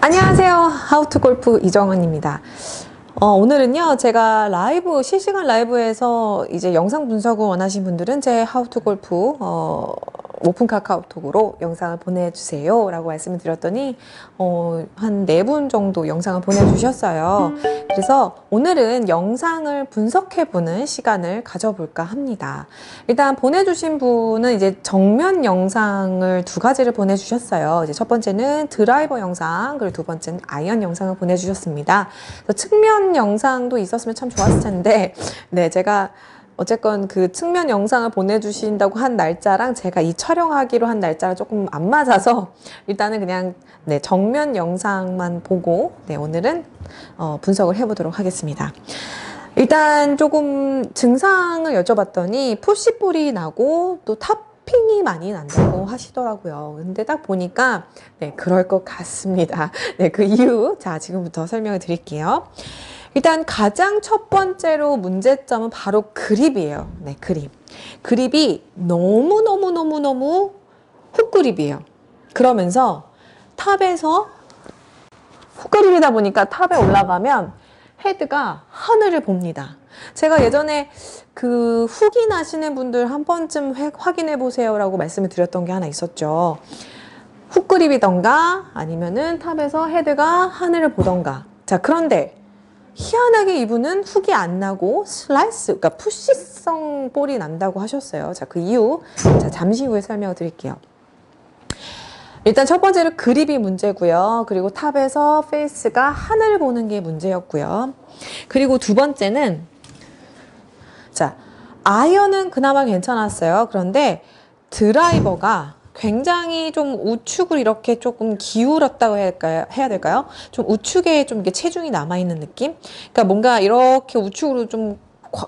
안녕하세요. 하우투골프 이정은입니다. 오늘은요, 제가 실시간 라이브에서 이제 영상 분석을 원하신 분들은 제 하우투골프, 오픈 카카오톡으로 영상을 보내주세요 라고 말씀을 드렸더니 한 4분 정도 영상을 보내주셨어요. 그래서 오늘은 영상을 분석해보는 시간을 가져볼까 합니다. 일단 보내주신 분은 이제 정면 영상을 2가지를 보내주셨어요. 이제 첫 번째는 드라이버 영상, 그리고 2번째는 아이언 영상을 보내주셨습니다. 측면 영상도 있었으면 참 좋았을 텐데, 네, 제가 어쨌건 그 측면 영상을 보내주신다고 한 날짜랑 제가 이 촬영하기로 한 날짜가 조금 안 맞아서 일단은 그냥 정면 영상만 보고 오늘은 분석을 해보도록 하겠습니다. 일단 조금 증상을 여쭤봤더니 푸시볼이 나고 또 탑핑이 많이 난다고 하시더라고요. 근데 딱 보니까 그럴 것 같습니다. 그 이유 지금부터 설명을 드릴게요. 일단 가장 첫 번째로 문제점은 바로 그립이에요. 그립. 그립이 너무 훅그립이에요. 그러면서 탑에서 훅그립이다 보니까 탑에 올라가면 헤드가 하늘을 봅니다. 제가 예전에 그 훅이 나시는 분들 한 번쯤 확인해 보세요 라고 말씀을 드렸던 게 하나 있었죠. 훅그립이던가 아니면은 탑에서 헤드가 하늘을 보던가. 자, 그런데 희한하게 이분은 훅이 안 나고 슬라이스, 그러니까 푸시성 볼이 난다고 하셨어요. 자, 그 이유 잠시 후에 설명을 드릴게요. 일단 첫 번째로 그립이 문제고요. 그리고 탑에서 페이스가 하늘 보는 게 문제였고요. 그리고 두 번째는 아이언은 그나마 괜찮았어요. 그런데 드라이버가 굉장히 좀 우측을 이렇게 조금 기울었다고 해야 될까요? 좀 우측에 좀 이렇게 체중이 남아있는 느낌? 그러니까 뭔가 이렇게 우측으로 좀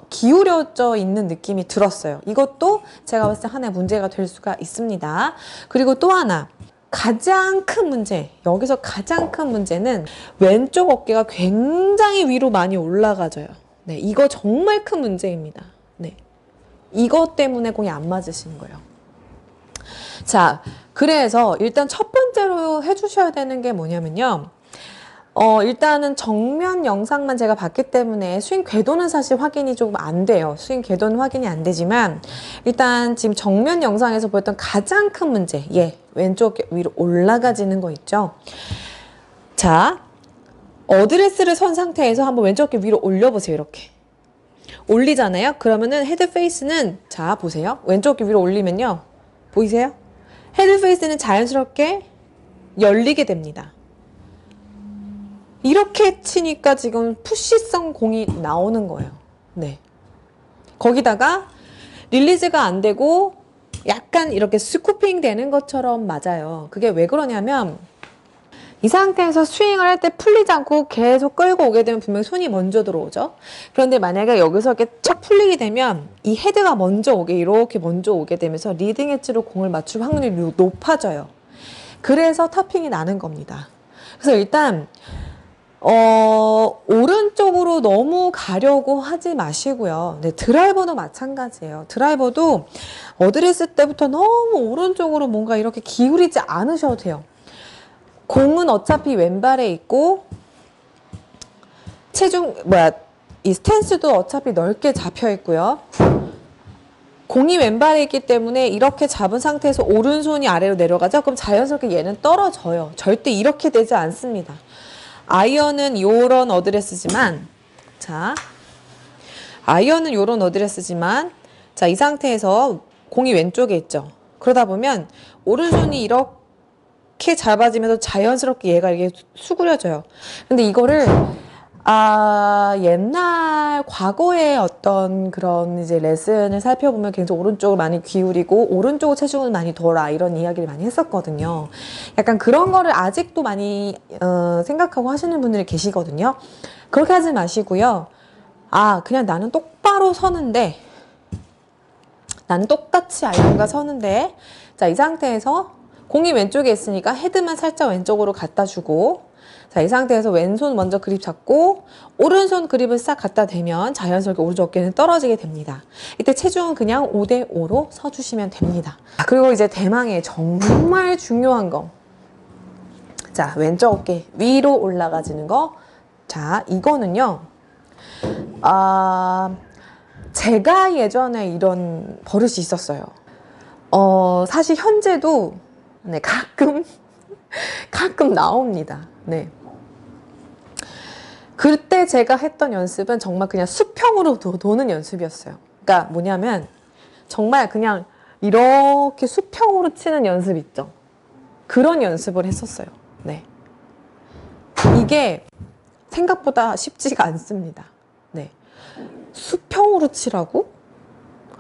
기울여져 있는 느낌이 들었어요. 이것도 제가 봤을 때 하나의 문제가 될 수가 있습니다. 그리고 또 하나. 가장 큰 문제, 여기서 가장 큰 문제는 왼쪽 어깨가 굉장히 위로 많이 올라가져요. 이거 정말 큰 문제입니다. 이것 때문에 공이 안 맞으시는 거예요. 자, 그래서 일단 첫 번째로 해주셔야 되는 게 뭐냐면요. 일단은 정면 영상만 제가 봤기 때문에 스윙 궤도는 사실 확인이 조금 안 돼요. 스윙 궤도는 확인이 안 되지만 일단 지금 정면 영상에서 보였던 가장 큰 문제, 왼쪽 위로 올라가지는 거 있죠. 자, 어드레스를 선 상태에서 한번 왼쪽 어깨 위로 올려보세요. 이렇게 올리잖아요. 그러면은 헤드 페이스는 보세요. 왼쪽 어깨 위로 올리면요, 보이세요? 헤드 페이스는 자연스럽게 열리게 됩니다. 이렇게 치니까 지금 푸시성 공이 나오는 거예요. 거기다가 릴리즈가 안 되고 약간 이렇게 스쿠핑 되는 것처럼 맞아요. 그게 왜 그러냐면 이 상태에서 스윙을 할 때 풀리지 않고 계속 끌고 오게 되면 분명히 손이 먼저 들어오죠. 그런데 만약에 여기서 이렇게 척 풀리게 되면 이 헤드가 이렇게 먼저 오게 되면서 리딩 엣지로 공을 맞출 확률이 높아져요. 그래서 탑핑이 나는 겁니다. 그래서 일단 오른쪽으로 너무 가려고 하지 마시고요. 드라이버도 마찬가지예요. 드라이버도 어드레스 때부터 너무 오른쪽으로 뭔가 이렇게 기울이지 않으셔도 돼요. 공은 어차피 왼발에 있고 이 스탠스도 어차피 넓게 잡혀 있고요. 공이 왼발에 있기 때문에 이렇게 잡은 상태에서 오른손이 아래로 내려가죠. 그럼 자연스럽게 얘는 떨어져요. 절대 이렇게 되지 않습니다. 아이언은 요런 어드레스지만 이 상태에서 공이 왼쪽에 있죠. 그러다 보면 오른손이 이렇게 잡아지면서 자연스럽게 얘가 이렇게 수그려져요. 근데 이거를 옛날 과거의 어떤 그런 이제 레슨을 살펴보면 굉장히 오른쪽을 많이 기울이고 오른쪽으로 체중을 많이 둬라 이런 이야기를 많이 했었거든요. 약간 그런 거를 아직도 많이 생각하고 하시는 분들이 계시거든요. 그렇게 하지 마시고요. 그냥 나는 똑바로 서는데, 나는 똑같이 아이언과 서는데, 이 상태에서 공이 왼쪽에 있으니까 헤드만 살짝 왼쪽으로 갖다 주고, 이 상태에서 왼손 먼저 그립 잡고 오른손 그립을 싹 갖다 대면 자연스럽게 오른쪽 어깨는 떨어지게 됩니다. 이때 체중은 그냥 5대5로 서주시면 됩니다. 그리고 이제 대망의 정말 중요한 거. 자, 왼쪽 어깨 위로 올라가지는 거. 자, 이거는요. 제가 예전에 이런 버릇이 있었어요. 사실 현재도 네, 가끔 나옵니다. 네. 그때 제가 했던 연습은 정말 그냥 수평으로 도는 연습이었어요. 그러니까 뭐냐면 정말 그냥 이렇게 수평으로 치는 연습 있죠. 그런 연습을 했었어요. 네. 이게 생각보다 쉽지가 않습니다. 네. 수평으로 치라고?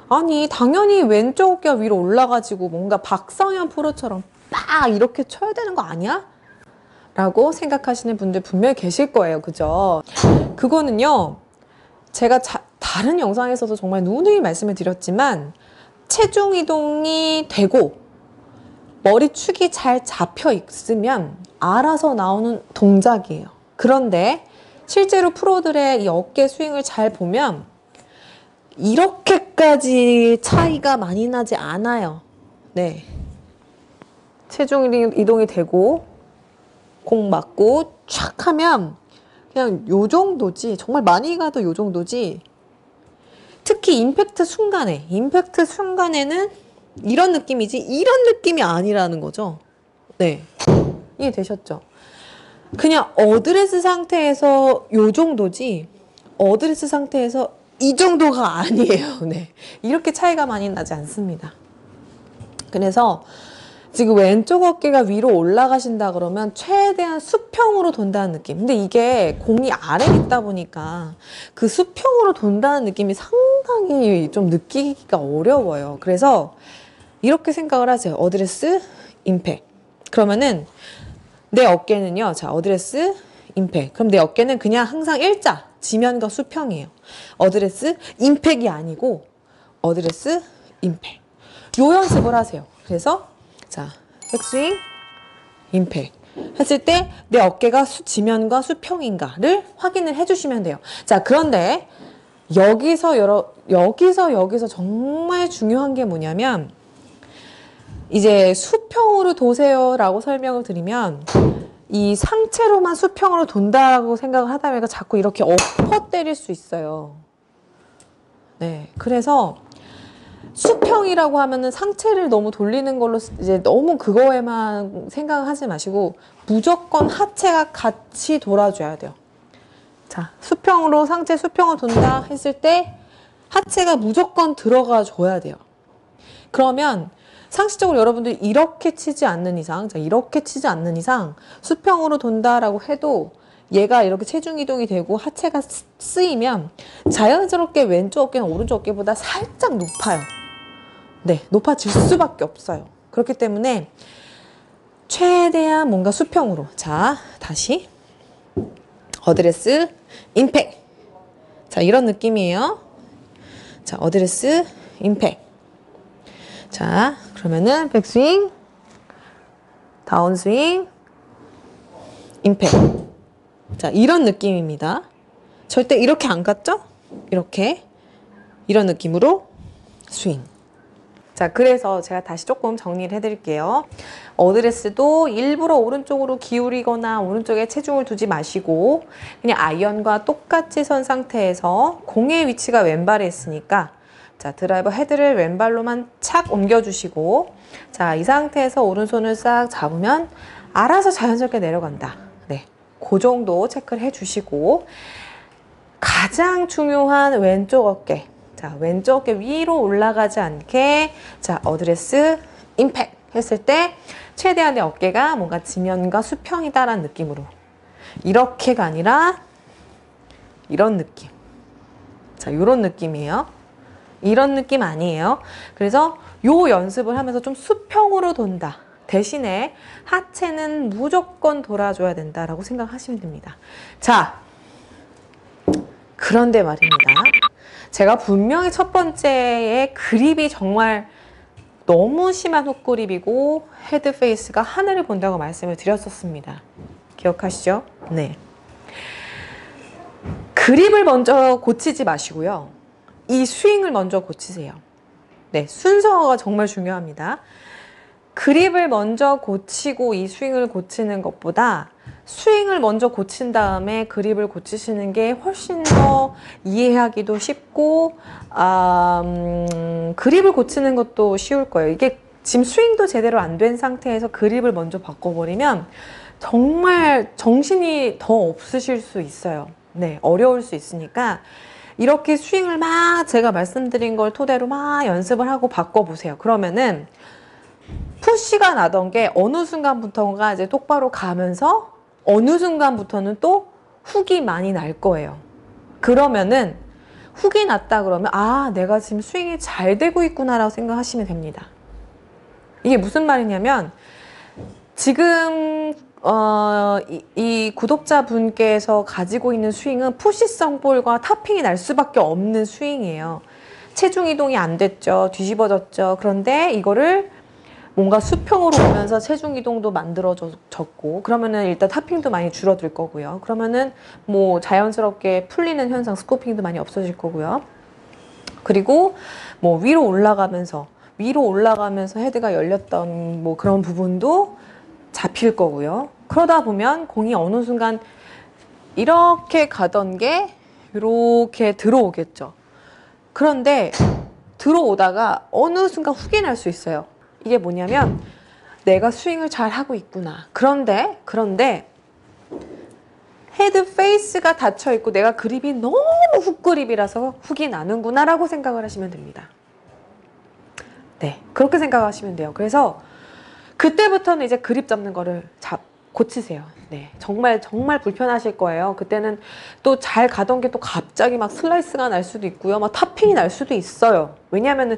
아니, 당연히 왼쪽 어깨가 위로 올라가지고 뭔가 박상현 프로처럼 딱 이렇게 쳐야 되는 거 아니야? 라고 생각하시는 분들 분명히 계실 거예요. 그죠? 그거는요, 제가 다른 영상에서도 정말 누누이 말씀을 드렸지만, 체중 이동이 되고, 머리축이 잘 잡혀 있으면 알아서 나오는 동작이에요. 그런데 실제로 프로들의 이 어깨 스윙을 잘 보면, 이렇게까지 차이가 많이 나지 않아요. 네. 체중 이동이 되고, 공 맞고 촥 하면 그냥 요 정도지. 정말 많이 가도 요 정도지. 특히 임팩트 순간에는 이런 느낌이지 이런 느낌이 아니라는 거죠. 네. 이해되셨죠? 그냥 어드레스 상태에서 요 정도지 어드레스 상태에서 이 정도가 아니에요. 네. 이렇게 차이가 많이 나지 않습니다. 그래서 지금 왼쪽 어깨가 위로 올라가신다 그러면 최대한 수평으로 돈다는 느낌. 근데 이게 공이 아래에 있다 보니까 그 수평으로 돈다는 느낌이 상당히 좀 느끼기가 어려워요. 그래서 이렇게 생각을 하세요. 어드레스, 임팩. 그러면은 내 어깨는요. 자, 어드레스, 임팩. 그럼 내 어깨는 그냥 항상 일자, 지면과 수평이에요. 어드레스, 임팩이 아니고 어드레스, 임팩. 요 연습을 하세요. 그래서 자, 백스윙, 임팩 했을 때 내 어깨가 지면과 수평인가를 확인을 해주시면 돼요. 자, 그런데 여기서 정말 중요한 게 뭐냐면 이제 수평으로 도세요라고 설명을 드리면 이 상체로만 수평으로 돈다고 생각을 하다 보니까 자꾸 이렇게 엎어 때릴 수 있어요. 네, 그래서 수평이라고 하면은 상체를 너무 돌리는 걸로 이제 너무 그거에만 생각하지 마시고 무조건 하체가 같이 돌아줘야 돼요. 자, 상체 수평을 돈다 했을 때 하체가 무조건 들어가 줘야 돼요. 그러면 상식적으로 여러분들이 이렇게 치지 않는 이상, 수평으로 돈다라고 해도 얘가 이렇게 체중 이동이 되고 하체가 쓰이면 자연스럽게 왼쪽 어깨는 오른쪽 어깨보다 살짝 높아요. 네, 높아질 수밖에 없어요. 그렇기 때문에 최대한 뭔가 수평으로. 자, 다시 어드레스, 임팩. 자, 이런 느낌이에요. 자, 어드레스, 임팩. 자, 그러면은 백스윙, 다운스윙, 임팩. 자, 이런 느낌입니다. 절대 이렇게 안 갔죠? 이런 느낌으로 스윙. 자, 그래서 제가 다시 조금 정리를 해드릴게요. 어드레스도 일부러 오른쪽으로 기울이거나 오른쪽에 체중을 두지 마시고 그냥 아이언과 똑같이 선 상태에서 공의 위치가 왼발에 있으니까 자, 드라이버 헤드를 왼발로만 착 옮겨주시고 자, 이 상태에서 오른손을 싹 잡으면 알아서 자연스럽게 내려간다. 네, 그 정도 체크를 해주시고 가장 중요한 왼쪽 어깨. 자, 왼쪽 어깨 위로 올라가지 않게 자, 어드레스, 임팩 했을 때 최대한 내 어깨가 뭔가 지면과 수평이다라는 느낌으로 이렇게가 아니라 이런 느낌. 자, 이런 느낌이에요. 이런 느낌 아니에요. 그래서 요 연습을 하면서 좀 수평으로 돈다. 대신에 하체는 무조건 돌아줘야 된다라고 생각하시면 됩니다. 자, 그런데 말입니다. 제가 분명히 첫 번째에 그립이 정말 너무 심한 훅그립이고 헤드 페이스가 하늘을 본다고 말씀을 드렸었습니다. 기억하시죠? 네. 그립을 먼저 고치지 마시고요. 이 스윙을 먼저 고치세요. 네, 순서가 정말 중요합니다. 그립을 먼저 고치고 이 스윙을 고치는 것보다 스윙을 먼저 고친 다음에 그립을 고치시는 게 훨씬 더 이해하기도 쉽고 그립을 고치는 것도 쉬울 거예요. 이게 지금 스윙도 제대로 안 된 상태에서 그립을 먼저 바꿔버리면 정말 정신이 더 없으실 수 있어요. 네, 어려울 수 있으니까 이렇게 스윙을 막 제가 말씀드린 걸 토대로 막 연습을 하고 바꿔보세요. 그러면은 푸시가 나던 게 어느 순간부터가 이제 똑바로 가면서 어느 순간부터는 또 훅이 많이 날 거예요. 그러면은 훅이 났다 그러면 아, 내가 지금 스윙이 잘 되고 있구나 라고 생각하시면 됩니다. 이게 무슨 말이냐면 지금 이 구독자분께서 가지고 있는 스윙은 푸시성 볼과 탑핑이 날 수밖에 없는 스윙이에요. 체중 이동이 안 됐죠. 뒤집어졌죠. 그런데 이거를 뭔가 수평으로 오면서 체중 이동도 만들어졌고 그러면은 일단 탑핑도 많이 줄어들 거고요. 그러면은 뭐 자연스럽게 풀리는 현상, 스코핑도 많이 없어질 거고요. 그리고 뭐 위로 올라가면서 헤드가 열렸던 뭐 그런 부분도 잡힐 거고요. 그러다 보면 공이 어느 순간 이렇게 가던 게 이렇게 들어오겠죠. 그런데 들어오다가 어느 순간 훅이 날 수 있어요. 이게 뭐냐면 내가 스윙을 잘 하고 있구나. 그런데 헤드 페이스가 닫혀 있고 내가 그립이 너무 훅 그립이라서 훅이 나는구나 라고 생각을 하시면 됩니다. 네, 그렇게 생각하시면 돼요. 그래서 그때부터는 이제 그립 잡는 거를 고치세요. 네, 정말 불편하실 거예요. 그때는 또 잘 가던 게 또 갑자기 막 슬라이스가 날 수도 있고요. 막 탑핑이 날 수도 있어요. 왜냐하면은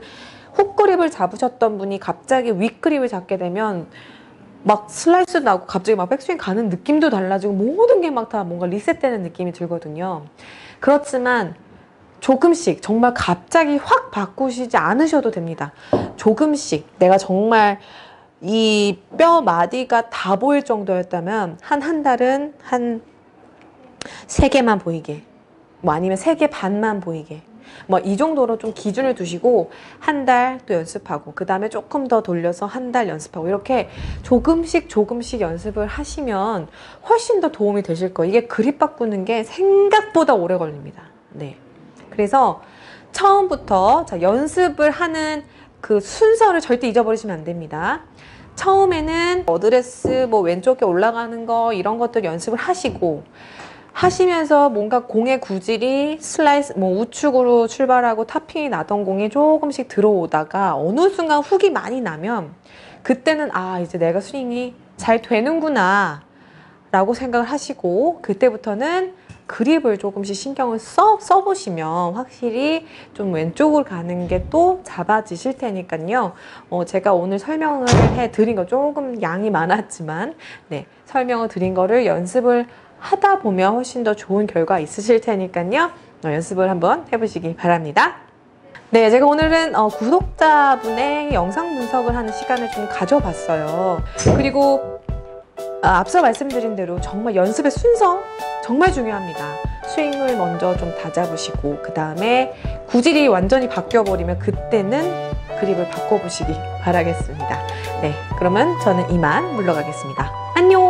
훅 그립을 잡으셨던 분이 갑자기 윗 그립을 잡게 되면 막 슬라이스 나고 갑자기 막 백스윙 가는 느낌도 달라지고 모든 게 막 다 뭔가 리셋되는 느낌이 들거든요. 그렇지만 조금씩 정말 갑자기 확 바꾸시지 않으셔도 됩니다. 조금씩 내가 정말 이 뼈 마디가 다 보일 정도였다면 한 달은 한 3개만 보이게 뭐 아니면 3개 반만 보이게 뭐 이 정도로 좀 기준을 두시고 한 달 또 연습하고 그 다음에 조금 더 돌려서 한 달 연습하고 이렇게 조금씩 연습을 하시면 훨씬 더 도움이 되실 거예요. 이게 그립 바꾸는 게 생각보다 오래 걸립니다. 네. 그래서 처음부터 연습을 하는 그 순서를 절대 잊어버리시면 안 됩니다. 처음에는 어드레스 뭐 왼쪽에 올라가는 거 이런 것들 연습을 하시면서 뭔가 공의 구질이 슬라이스 뭐 우측으로 출발하고 탑핑이 나던 공이 조금씩 들어오다가 어느 순간 훅이 많이 나면 그때는 아, 이제 내가 스윙이 잘 되는구나 라고 생각을 하시고 그때부터는 그립을 조금씩 신경을 써보시면 확실히 좀 왼쪽으로 가는 게 또 잡아지실 테니까요. 제가 오늘 설명을 해드린 거 조금 양이 많았지만 네, 설명을 드린 거를 연습을 하다 보면 훨씬 더 좋은 결과 있으실 테니까요. 연습을 한번 해보시기 바랍니다. 네, 제가 오늘은 구독자분의 영상 분석을 하는 시간을 좀 가져봤어요. 그리고 앞서 말씀드린 대로 정말 연습의 순서 정말 중요합니다. 스윙을 먼저 좀 다잡으시고 그 다음에 구질이 완전히 바뀌어버리면 그때는 그립을 바꿔보시기 바라겠습니다. 네, 그러면 저는 이만 물러가겠습니다. 안녕!